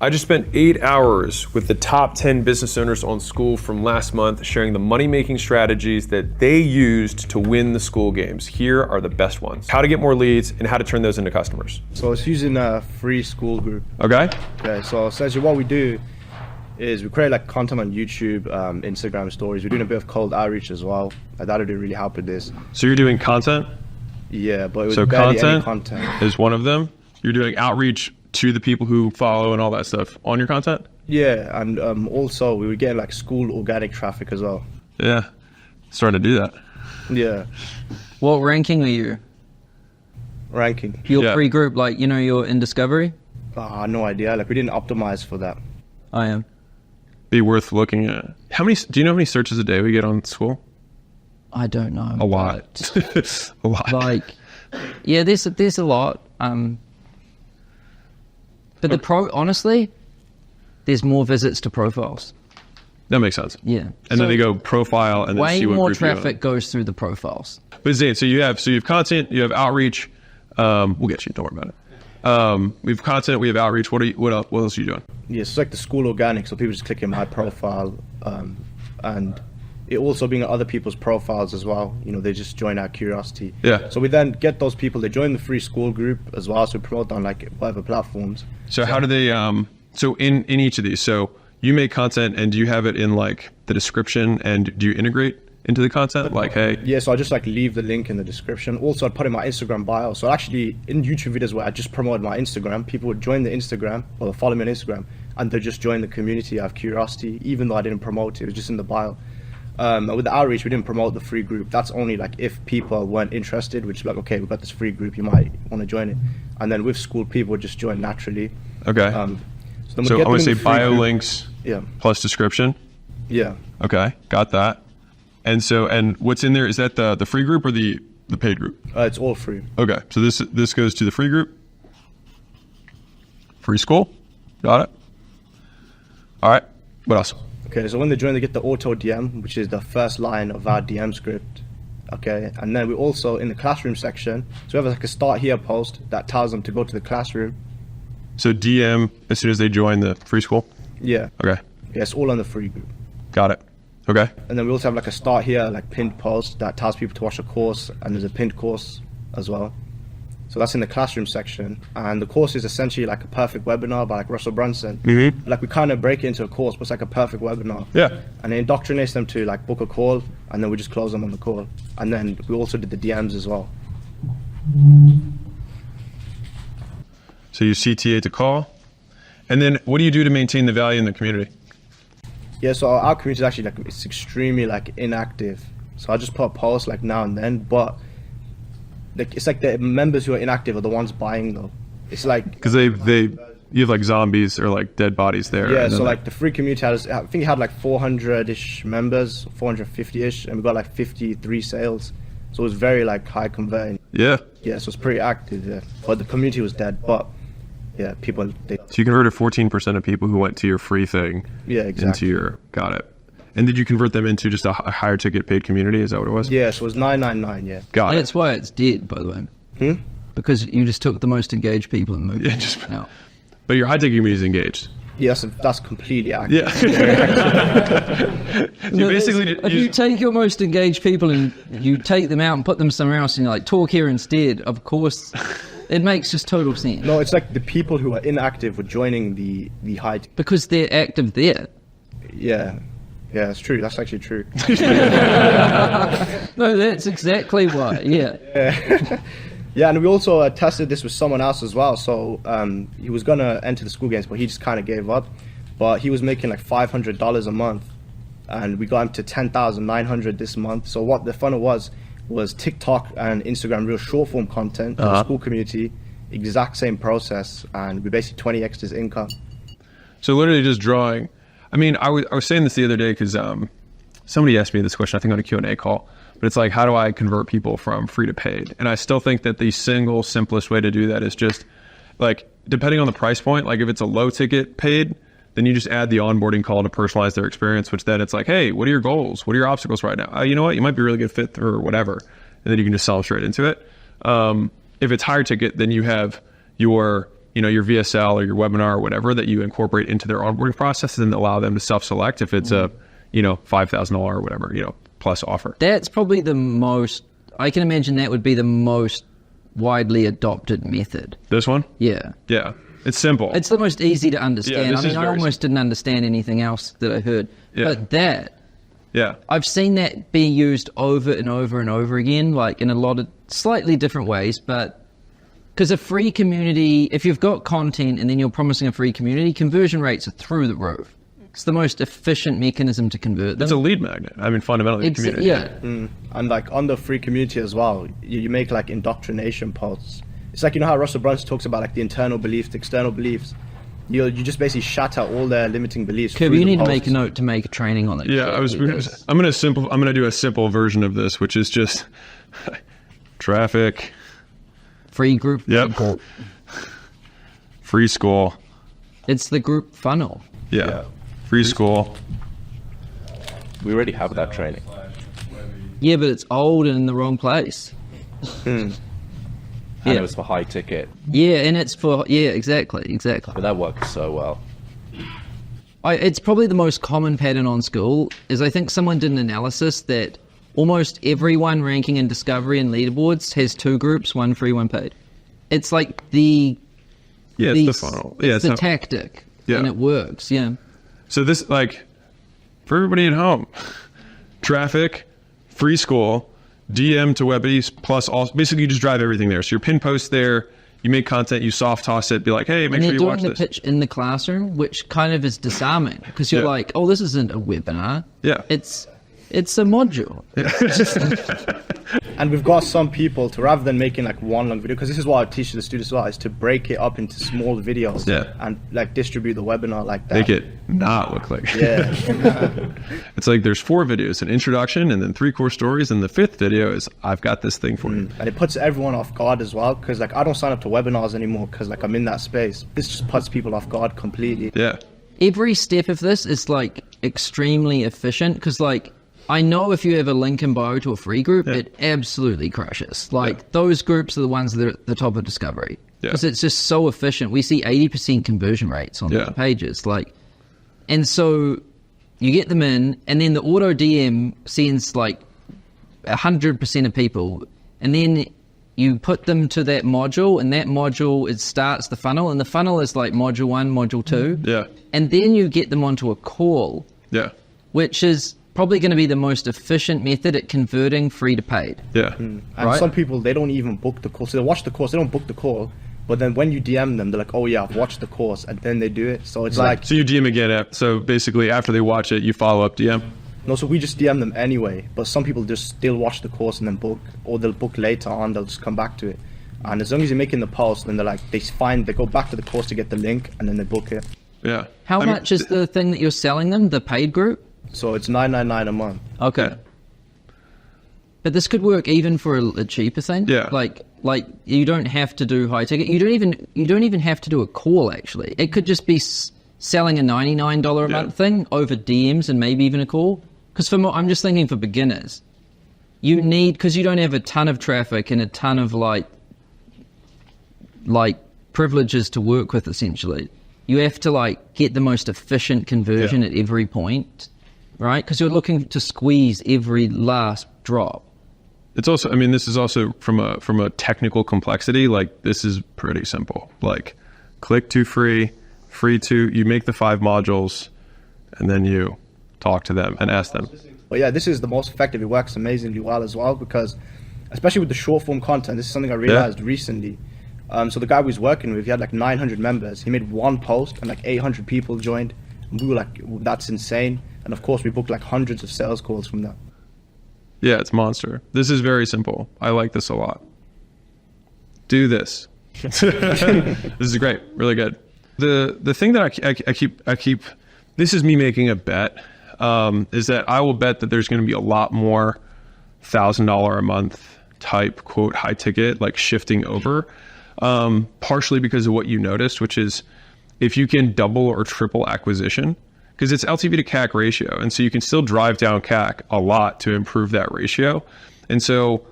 I just spent 8 hours with the top 10 business owners on Skool from last month, sharing the money-making strategies that they used to win the Skool games. Here are the best ones. How to get more leads and how to turn those into customers. So it's using a free Skool group. Okay. Okay, so essentially what we do is we create like content on YouTube, Instagram stories. We're doing a bit of cold outreach as well. That'll do really help with this. So you're doing content? Yeah, but it was so barely any content is one of them. You're doing outreach to the people who follow and all that stuff on your content? Yeah, and also we were getting like Skool organic traffic as well. Yeah, starting to do that. Yeah. What ranking are you? Ranking. Your free group, like, you know, you're in discovery? No idea. Like, we didn't optimize for that. I am. Be worth looking at. Do you know how many searches a day we get on Skool? I don't know. A lot. A lot. Like, yeah, there's a lot. But honestly, there's more visits to profiles. That makes sense. Yeah. And then they go profile and then way see what more group you're in. traffic goes through the profiles. But Zane, so you have content, you have outreach. We'll get you. Don't worry about it. We have content, we have outreach. What else are you doing? Yeah, it's like the Skool organic, so people just click in my profile, and it also being on other people's profiles as well. You know, they just join our curiosity. Yeah. So we then get those people, they join the free Skool group as well, so we promote on like whatever platforms. So how do they, so in each of these, so you make content and do you have it in like the description and do you integrate into the content? Like, hey. Yeah, so I just like leave the link in the description. Also, I'd put in my Instagram bio. So actually in YouTube videos where I just promoted my Instagram, people would join the Instagram or follow me on Instagram and they just join the community out of curiosity, even though I didn't promote it, it was just in the bio. With the outreach, we didn't promote the free group. That's only like if people weren't interested, which is like, okay, we've got this free group, you might want to join it. And then with Skool, people would just join naturally. Okay. So I want to say bio group. Links plus description. Yeah. Okay, got that. And what's in there, is that the free group or the paid group? It's all free. Okay, so this goes to the free group. Free Skool, got it. All right, what else? Okay, so when they join, they get the auto DM, which is the first line of our DM script. Okay, and then we also, in the classroom section, so we have like a start here post that tells them to go to the classroom. So DM as soon as they join the free Skool? Yeah. Okay. Yeah, it's all on the free group. Got it. Okay. And then we also have like a start here, like pinned post that tells people to watch a course, and there's a pinned course as well. So that's in the classroom section, and the course is essentially like a perfect webinar by like Russell Brunson. Mm-hmm. Like we kind of break it into a course, but it's like a perfect webinar. Yeah. And it indoctrinates them to like book a call, and then we just close them on the call. And then we also did the DMs as well. So you CTA to call, and then what do you do to maintain the value in the community? Yeah, so our community is actually like, it's extremely like inactive. So I just put a post like now and then, but like it's like the members who are inactive are the ones buying though. It's like because you have like zombies or like dead bodies there. Yeah, so like the free community has, I think it had like 400-ish members, 450-ish, and we got like 53 sales. So it was very like high converting. Yeah. Yeah, so it's pretty active. Yeah, but the community was dead. But yeah, people. So you converted 14% of people who went to your free thing. Yeah, exactly. Into your, got it. And did you convert them into just a higher ticket paid community? Is that what it was? Yeah, so it was $9.99. Yeah. Got it. That's why it's dead, by the way. Because you just took the most engaged people and moved them out. But your high ticket community is engaged. Yes, that's completely active. Yeah. If you take your most engaged people and you take them out and put them somewhere else and you're like, talk here instead, of course, it makes just total sense. No, it's like the people who are inactive were joining the high. Because they're active there. Yeah. Yeah, that's true. That's actually true. No, that's exactly why. Yeah. Yeah, and we also tested this with someone else as well. So he was gonna enter the Skool games, but he just kind of gave up. But he was making like $500 a month, and we got him to 10,900 this month. So what the funnel was TikTok and Instagram real short form content for the Skool community, exact same process, and we basically 20x'd his income. So literally just drawing. I mean, I was saying this the other day because somebody asked me this question, I think on a Q&A call, but it's like, how do I convert people from free to paid? And I still think that the single simplest way to do that is just like, depending on the price point, like if it's a low ticket paid, then you just add the onboarding call to personalize their experience, which then it's like, hey, what are your goals? What are your obstacles right now? You know what? You might be a really good fit or whatever. And then you can just sell straight into it. If it's higher ticket, then you have your, your VSL or your webinar or whatever that you incorporate into their onboarding process and allow them to self-select if it's a, $5,000 or whatever, plus offer. That's probably the most, I can imagine that would be the most widely adopted method. This one? Yeah. Yeah. It's simple. It's the most easy to understand. Yeah, I almost didn't understand anything else that I heard. Yeah. But yeah. I've seen that be used over and over and over again, like in a lot of slightly different ways, but because a free community, if you've got content and then you're promising a free community, conversion rates are through the roof. It's the most efficient mechanism to convert them. It's a lead magnet. I mean, fundamentally, it's, community. Yeah. And like on the free community as well, you make like indoctrination posts. It's like, how Russell Brunson talks about like the internal beliefs, the external beliefs. You just basically shatter all their limiting beliefs. Kirby, you need to make a note to make a training on it. Yeah, I'm gonna do a simple version of this, which is just traffic. Free group. Yep. Free Skool. It's the group funnel. Yeah. Free Skool. We already have that training. Yeah, but it's old and in the wrong place. And it was for high ticket, Yeah, and it's for, exactly. but that works so well. It's probably the most common pattern on Skool is I think someone did an analysis that almost everyone ranking in discovery and leaderboards has two groups, one free, one paid. It's like it's the funnel. Yeah, it's the tactic. Yeah. And it works, yeah. So this, like, for everybody at home, traffic, free Skool, DM to Webbies, plus all, basically you just drive everything there. So your pin post there, you make content, you soft toss it, be like, hey, make sure you watch they're doing the this. pitch in the classroom, which kind of is disarming because you're like, oh, this isn't a webinar. Yeah. It's a module. And we've got some people to, rather than making like one long video, because this is what I teach the students as well, is to break it up into small videos and like distribute the webinar like that. Make it not look like It's like there's 4 videos, an introduction and then 3 core stories, and the 5th video is I've got this thing for you. And it puts everyone off guard as well, because like I don't sign up to webinars anymore because like I'm in that space. This just puts people off guard completely. Yeah. Every step of this is like extremely efficient because like I know if you have a link in bio to a free group, it absolutely crushes. Like those groups are the ones that are at the top of discovery because it's just so efficient. We see 80% conversion rates on the pages. Like, and so you get them in, and then the auto DM sends like 100% of people, and then you put them to that module, and that module starts the funnel, and the funnel is like module 1, module 2. Yeah. And then you get them onto a call. Yeah. Which is probably going to be the most efficient method at converting free to paid. Yeah. And some people, they don't even book the course. So they watch the course, they don't book the call. But then when you DM them, they're like, oh yeah, I've watched the course, and then they do it. So it's like... So you DM again. So basically after they watch it, you follow up DM? No, so we just DM them anyway. But some people just still watch the course and then book, or they'll book later on, they'll just come back to it. And as long as you're making the post, then they're like, they go back to the course to get the link, and then they book it. Yeah. How much is the thing that you're selling them, the paid group? So it's $9.99 a month. Okay. Yeah. But this could work even for a cheaper thing. Yeah. Like you don't have to do high ticket. You don't even have to do a call actually. It could just be selling a $99 a month thing over DMs and maybe even a call. Because I'm just thinking for beginners, you need, because you don't have a ton of traffic and a ton of like privileges to work with essentially. You have to like get the most efficient conversion at every point, right? Because you're looking to squeeze every last drop. It's also, I mean, this is also from a technical complexity, like this is pretty simple. Like click to free to, you make the 5 modules, and then you talk to them and ask them. But yeah, this is the most effective. It works amazingly well as well, because especially with the short form content, this is something I realized recently. So the guy we was working with, he had like 900 members. He made one post and like 800 people joined. And we were like, that's insane. And of course we booked like hundreds of sales calls from that. Yeah, it's monster. This is very simple. I like this a lot. Do this. This is great. Really good. The thing that I keep, this is me making a bet, is that I will bet that there's going to be a lot more $1,000 a month type quote high ticket, like shifting over, partially because of what you noticed, which is if you can double or triple acquisition, because it's LTV to CAC ratio. And so you can still drive down CAC a lot to improve that ratio. And so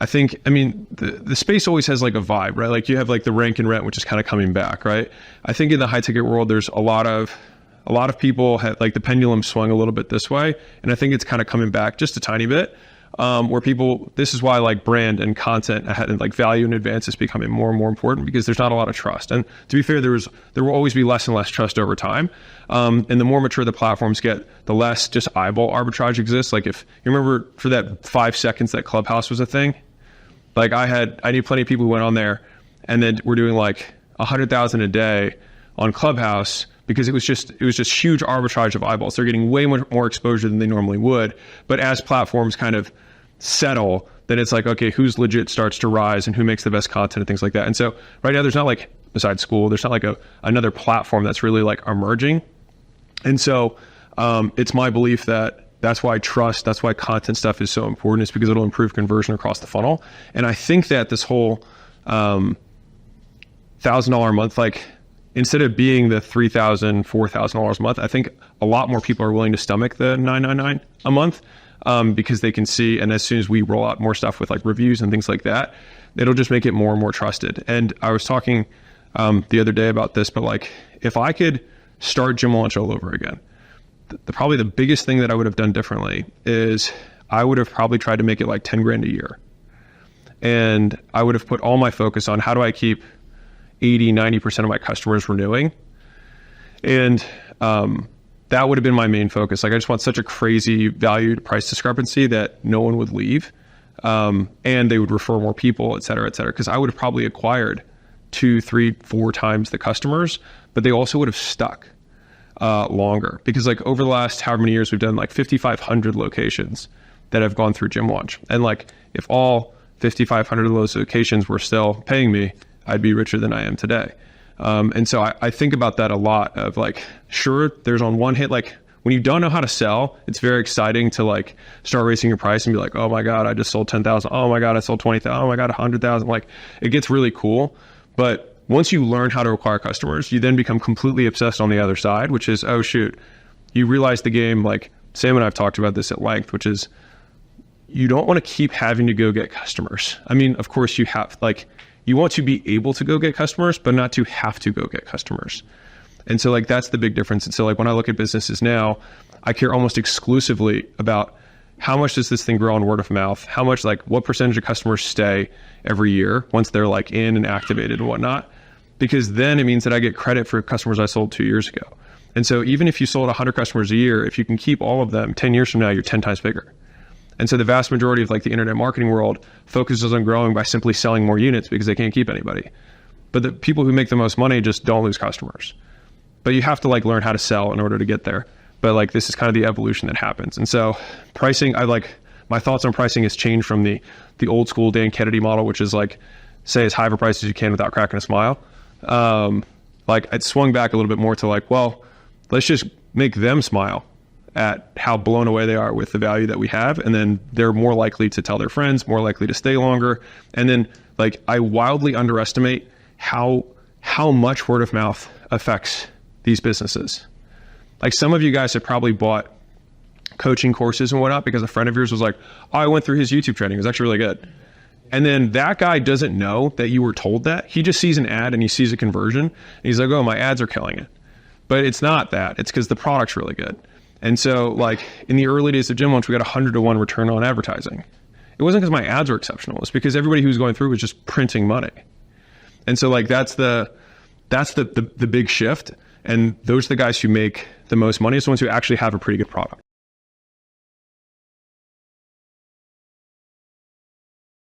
I think, I mean, the space always has like a vibe, right? Like you have like the rank and rent, which is kind of coming back, right? I think in the high ticket world, there's a lot of people have like the pendulum swung a little bit this way. And I think it's kind of coming back just a tiny bit. Where people, this is why like brand and content and like value in advance is becoming more and more important, because there's not a lot of trust. And to be fair, there will always be less and less trust over time. And the more mature the platforms get, the less just eyeball arbitrage exists. Like if you remember for that 5 seconds that Clubhouse was a thing, like I knew plenty of people who went on there and then were doing like 100,000 a day on Clubhouse, because it was just huge arbitrage of eyeballs. They're getting way much more exposure than they normally would. But as platforms kind of settle, then it's like, okay, who's legit starts to rise and who makes the best content and things like that. And so right now there's not like, besides Skool, there's not like another platform that's really like emerging. And so it's my belief that that's why content stuff is so important, is because it'll improve conversion across the funnel. And I think that this whole $1,000 a month, like, instead of being the $3,000, $4,000 a month, I think a lot more people are willing to stomach the $999 a month, because they can see, and as soon as we roll out more stuff with like reviews and things like that, it'll just make it more and more trusted. And I was talking the other day about this, but like if I could start Gym Launch all over again, probably the biggest thing that I would have done differently is I would have probably tried to make it like 10 grand a year. And I would have put all my focus on how do I keep 80-90% of my customers renewing. And that would have been my main focus. Like I just want such a crazy value to price discrepancy that no one would leave, and they would refer more people, et cetera, because I would have probably acquired 2, 3, 4 times the customers, but they also would have stuck longer, because like over the last however many years, we've done like 5,500 locations that have gone through Gym Launch. And like if all 5,500 of those locations were still paying me, I'd be richer than I am today. And so I think about that a lot of like, sure, there's on one hit, like when you don't know how to sell, it's very exciting to like start raising your price and be like, oh my God, I just sold 10,000. Oh my God, I sold 20,000. Oh my God, 100,000. Like it gets really cool. But once you learn how to acquire customers, you then become completely obsessed on the other side, which is, oh shoot, you realize the game, like Sam and I've talked about this at length, which is you don't want to keep having to go get customers. I mean, of course you have, like, you want to be able to go get customers, but not to have to go get customers. And so like, that's the big difference. And so like when I look at businesses now, I care almost exclusively about how much does this thing grow on word of mouth? How much, like what percentage of customers stay every year once they're like in and activated and whatnot? Because then it means that I get credit for customers I sold 2 years ago. And so even if you sold 100 customers a year, if you can keep all of them, 10 years from now, you're 10 times bigger. And so the vast majority of like the internet marketing world focuses on growing by simply selling more units because they can't keep anybody. But the people who make the most money just don't lose customers. But you have to like learn how to sell in order to get there. But like, this is kind of the evolution that happens. And so pricing, my thoughts on pricing has changed from the old school Dan Kennedy model, which is like, say as high of a price as you can without cracking a smile. Like I'd swung back a little bit more to like, well, let's just make them smile at how blown away they are with the value that we have. And then they're more likely to tell their friends, more likely to stay longer. And then like, I wildly underestimate how much word of mouth affects these businesses. Like some of you guys have probably bought coaching courses and whatnot because a friend of yours was like, oh, I went through his YouTube training. It was actually really good. And then that guy doesn't know that you were told that. He just sees an ad and he sees a conversion and he's like, oh, my ads are killing it. But it's not that. It's because the product's really good. And so like in the early days of Gym Launch, we got 100 to 1 return on advertising. It wasn't because my ads were exceptional. It's because everybody who was going through was just printing money. And so like, that's the big shift. And those are the guys who make the most money. It's the ones who actually have a pretty good product.